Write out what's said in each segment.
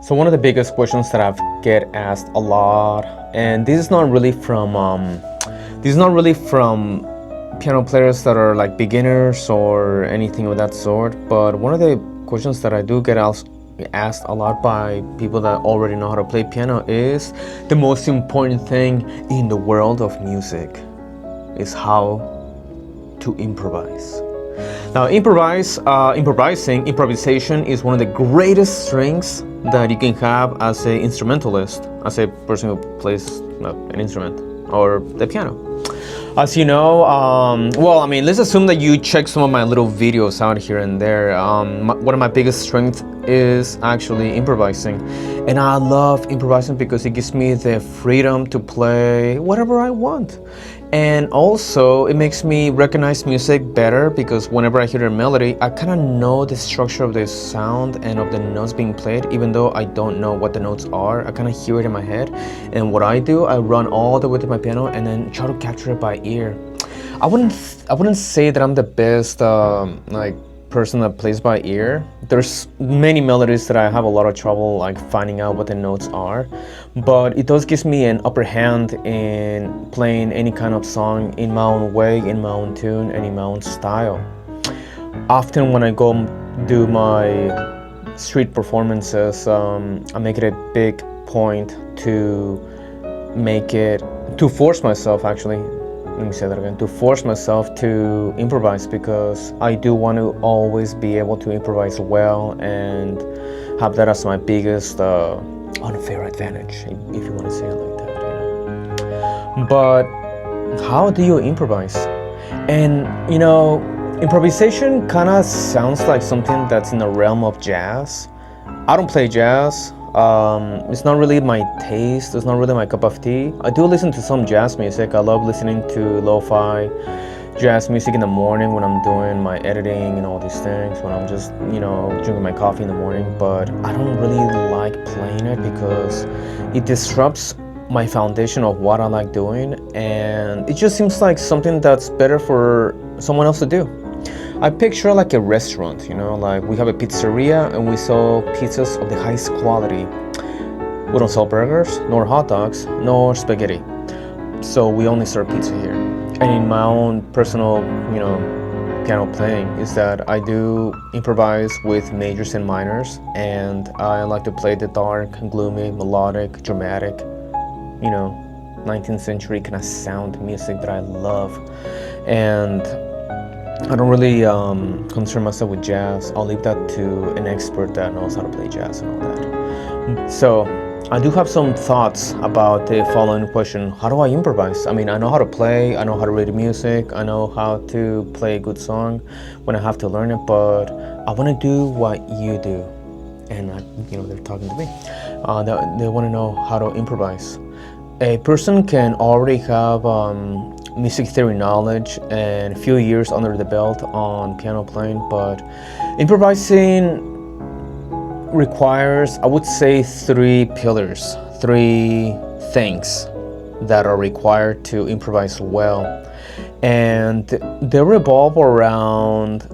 So one of the biggest questions that I've get asked a lot, and this is not really from piano players that are like beginners or anything of that sort, but one of the questions that I do get asked a lot by people that already know how to play piano is the most important thing in the world of music is how to improvise. Now, improvisation is one of the greatest strengths that you can have as an instrumentalist, as a person who plays an instrument or the piano. As you know, let's assume that you check some of my little videos out here and there. One of my biggest strengths is actually improvising. And I love improvising because it gives me the freedom to play whatever I want. And also, it makes me recognize music better because whenever I hear a melody, I kind of know the structure of the sound and of the notes being played, even though I don't know what the notes are. I kind of hear it in my head. And what I do, I run all the way to my piano and then try to capture it by ear. I wouldn't say that I'm the best person that plays by ear. There's many melodies that I have a lot of trouble finding out what the notes are, but it does give me an upper hand in playing any kind of song in my own way, in my own tune, and in my own style. Often when I go do my street performances, I make it a big point to force myself to improvise, because I do want to always be able to improvise well and have that as my biggest unfair advantage, if you want to say it like that, But how do you improvise? And improvisation kind of sounds like something that's in the realm of jazz. I don't play jazz. It's not really my taste. It's not really my cup of tea. I do listen to some jazz music. I love listening to lo-fi jazz music in the morning when I'm doing my editing and all these things, when I'm just drinking my coffee in the morning. But I don't really like playing it because it disrupts my foundation of what I like doing, and it just seems like something that's better for someone else to do. I picture like a restaurant, like we have a pizzeria and we sell pizzas of the highest quality. We don't sell burgers, nor hot dogs, nor spaghetti. So we only serve pizza here. And in my own personal, piano playing is that I do improvise with majors and minors, and I like to play the dark, gloomy, melodic, dramatic, 19th century kind of sound music that I love. And I don't really concern myself with jazz. I'll leave that to an expert that knows how to play jazz and all that. So I do have some thoughts about the following question. How do I improvise? I know how to play, I know how to read music, I know how to play a good song when I have to learn it, but I want to do what you do. And they're talking to me. They want to know how to improvise. A person can already have music theory knowledge and a few years under the belt on piano playing, but improvising requires, I would say, three pillars, three things that are required to improvise well. And they revolve around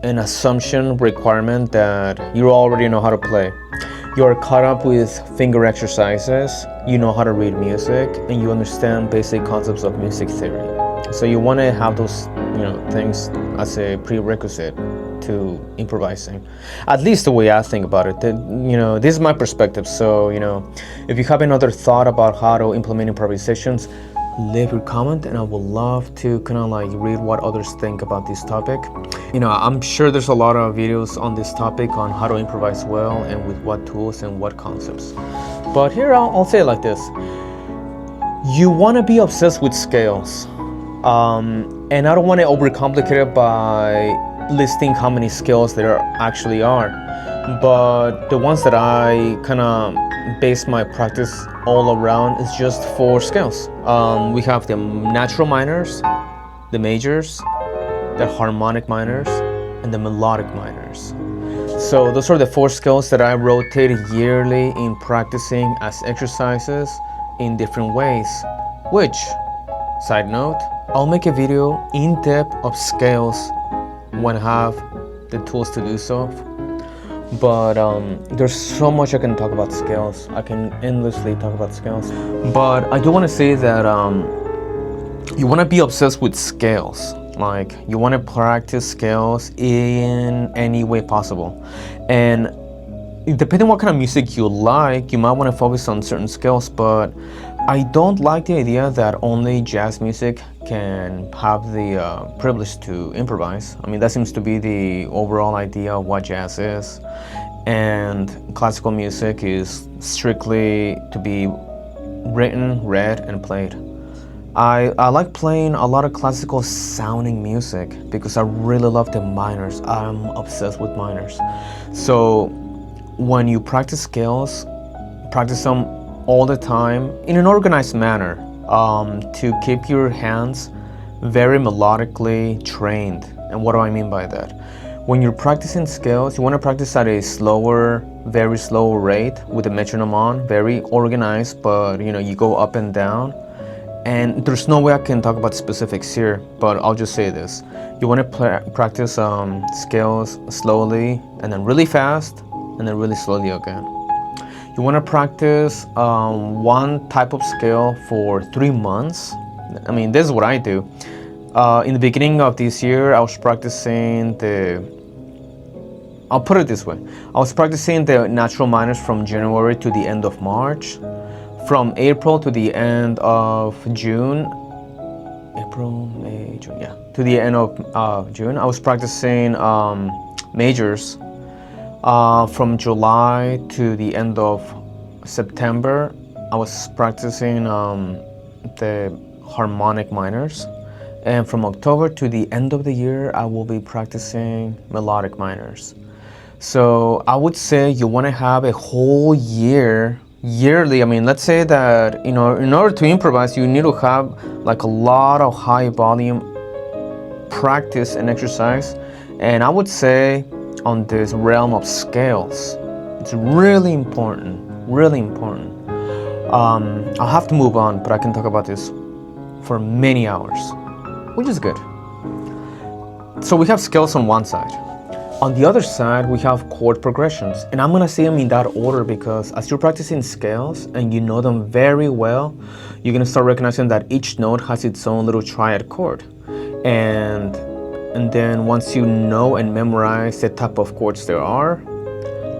an assumption requirement that you already know how to play. You're caught up with finger exercises, you know how to read music, and you understand basic concepts of music theory. So you want to have those, things as a prerequisite to improvising. At least the way I think about it. This is my perspective. So, if you have another thought about how to implement improvisations, leave your comment, and I would love to kind of read what others think about this topic. I'm sure there's a lot of videos on this topic on how to improvise well and with what tools and what concepts. But here I'll say it like this. You want to be obsessed with scales. And I don't want to overcomplicate it by listing how many scales there actually are. But the ones that I kind of base my practice all around is just 4 scales. We have the natural minors, the majors, the harmonic minors, and the melodic minors. So those are the 4 scales that I rotate yearly in practicing as exercises in different ways, which, side note, I'll make a video in depth of scales when I have the tools to do so. But there's so much I can talk about scales. I can endlessly talk about scales. But I do want to say that you want to be obsessed with scales. Like, you want to practice scales in any way possible. And depending on what kind of music you like, you might want to focus on certain scales. But I don't like the idea that only jazz music can have the privilege to improvise. I mean, that seems to be the overall idea of what jazz is. And classical music is strictly to be written, read, and played. I like playing a lot of classical sounding music because I really love the minors. I'm obsessed with minors. So when you practice scales, practice them all the time in an organized manner, to keep your hands very melodically trained. And what do I mean by that? When you're practicing scales, you want to practice at a slower, very slow rate with the metronome on, very organized, but you go up and down. And there's no way I can talk about specifics here, but I'll just say this. You want to practice scales slowly, and then really fast, and then really slowly again. You want to practice one type of scale for 3 months. I mean, this is what I do. In the beginning of this year, I was practicing I'll put it this way. I was practicing the natural minors from January to the end of March. From April to the end of June, April, May, June, yeah, to the end of June, I was practicing majors. From July to the end of September, I was practicing the harmonic minors. And from October to the end of the year, I will be practicing melodic minors. So I would say you want to have a whole year yearly. I mean, let's say that in order to improvise, you need to have like a lot of high volume practice and exercise. And I would say on this realm of scales, it's really important, really important. I'll have to move on, but I can talk about this for many hours, which is good. So we have scales on one side. On the other side, we have chord progressions, and I'm gonna say them in that order because as you're practicing scales and you know them very well, you're gonna start recognizing that each note has its own little triad chord. And then once you know and memorize the type of chords there are,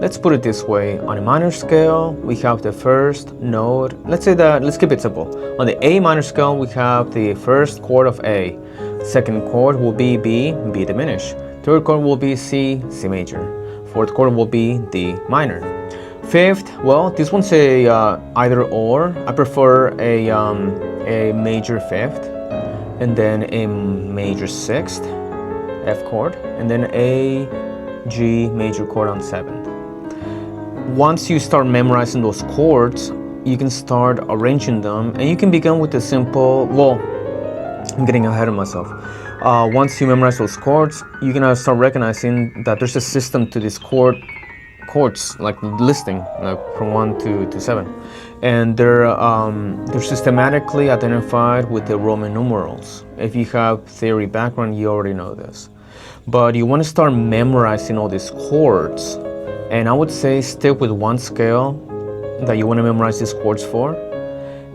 let's put it this way. On a minor scale, we have the first note. Let's keep it simple. On the A minor scale, we have the first chord of A. Second chord will be B, B diminished. Third chord will be C, C major. Fourth chord will be D minor. Fifth, well, this one's a either or. I prefer a major fifth, and then a major sixth, F chord, and then a G major chord on seventh. Once you start memorizing those chords, you can start arranging them, and you can begin with the simple, well, I'm getting ahead of myself. Once you memorize those chords, you're gonna start recognizing that there's a system to these chords, like listing, like from 1 to 7, and they're systematically identified with the Roman numerals. If you have theory background, you already know this, but you want to start memorizing all these chords, and I would say stick with one scale that you want to memorize these chords for.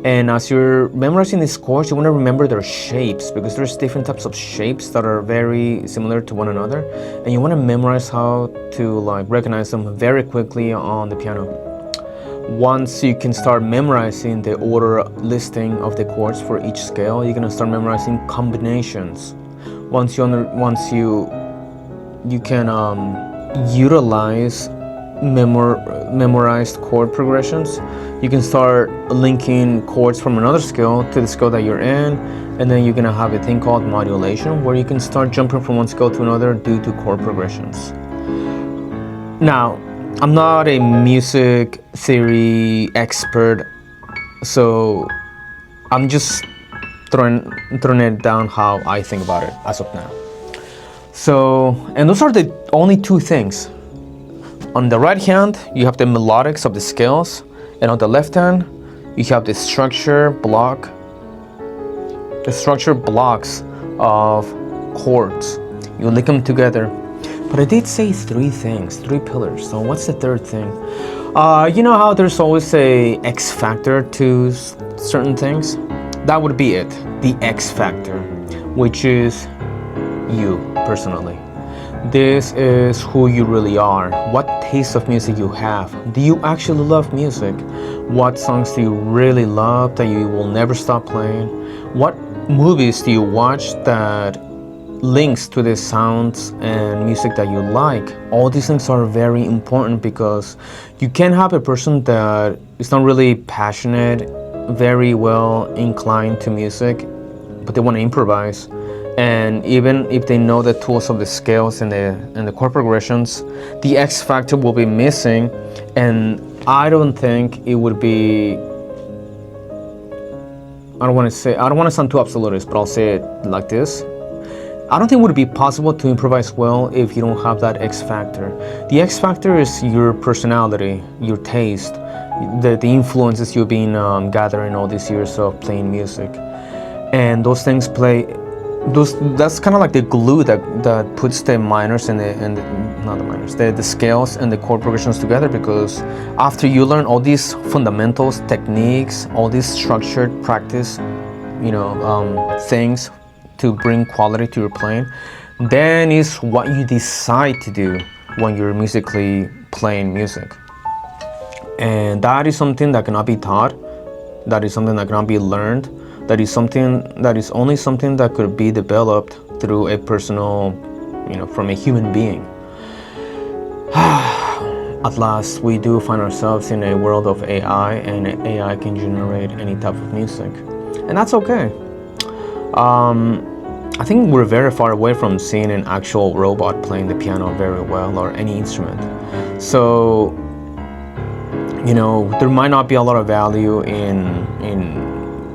And as you're memorizing these chords, you want to remember their shapes because there's different types of shapes that are very similar to one another. And you want to memorize how to recognize them very quickly on the piano. Once you can start memorizing the order listing of the chords for each scale, you're going to start memorizing combinations. Once you can utilize memorized chord progressions, you can start linking chords from another scale to the scale that you're in, and then you're gonna have a thing called modulation where you can start jumping from one scale to another due to chord progressions. Now, I'm not a music theory expert, so I'm just throwing it down how I think about it as of now. So, and those are the only two things. On the right hand, you have the melodics of the scales, and on the left hand, you have the structure blocks of chords. You link them together. But I did say three things, three pillars. So what's the third thing? You know how there's always a X factor to certain things? That would be it, the X factor, which is you personally. This is who you really are. What taste of music you have. Do you actually love music? What songs do you really love that you will never stop playing? What movies do you watch that links to the sounds and music that you like? All these things are very important, because you can have a person that is not really passionate, very well inclined to music, but they want to improvise. And even if they know the tools of the scales and the chord progressions, the X factor will be missing. And I don't think it would be, I don't want to sound too absolutist, but I'll say it like this. I don't think it would be possible to improvise well if you don't have that X factor. The X factor is your personality, your taste, the influences you've been gathering all these years of playing music. And those things that's kind of like the glue that puts the minors and the scales and the chord progressions together. Because after you learn all these fundamentals, techniques, all these structured practice, things to bring quality to your playing, then is what you decide to do when you're musically playing music. And that is something that cannot be taught. That is something that cannot be learned. That is only something that could be developed through a personal, from a human being. At last, we do find ourselves in a world of AI, and AI can generate any type of music, and that's okay. I think we're very far away from seeing an actual robot playing the piano very well, or any instrument. So, there might not be a lot of value in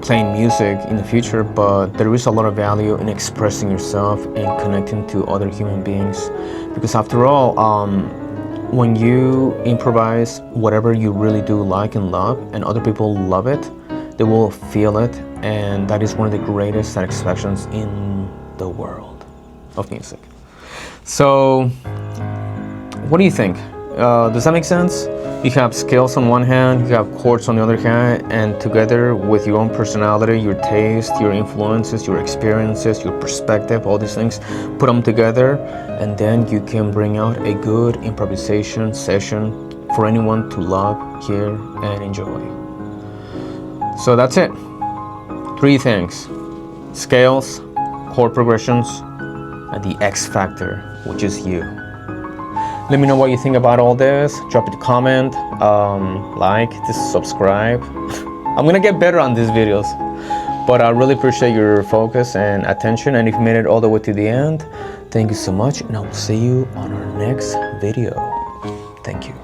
playing music in the future, but there is a lot of value in expressing yourself and connecting to other human beings. Because after all, when you improvise whatever you really do like and love, and other people love it, they will feel it, and that is one of the greatest satisfactions in the world of music. So, what do you think? Does that make sense? You have scales on one hand, you have chords on the other hand, and together with your own personality, your taste, your influences, your experiences, your perspective, all these things, put them together, and then you can bring out a good improvisation session for anyone to love, hear, and enjoy. So that's it. Three things: scales, chord progressions, and the X factor, which is you. Let me know what you think about all this. Drop a comment, like, subscribe. I'm gonna get better on these videos, but I really appreciate your focus and attention. And if you made it all the way to the end, thank you so much, and I will see you on our next video. Thank you.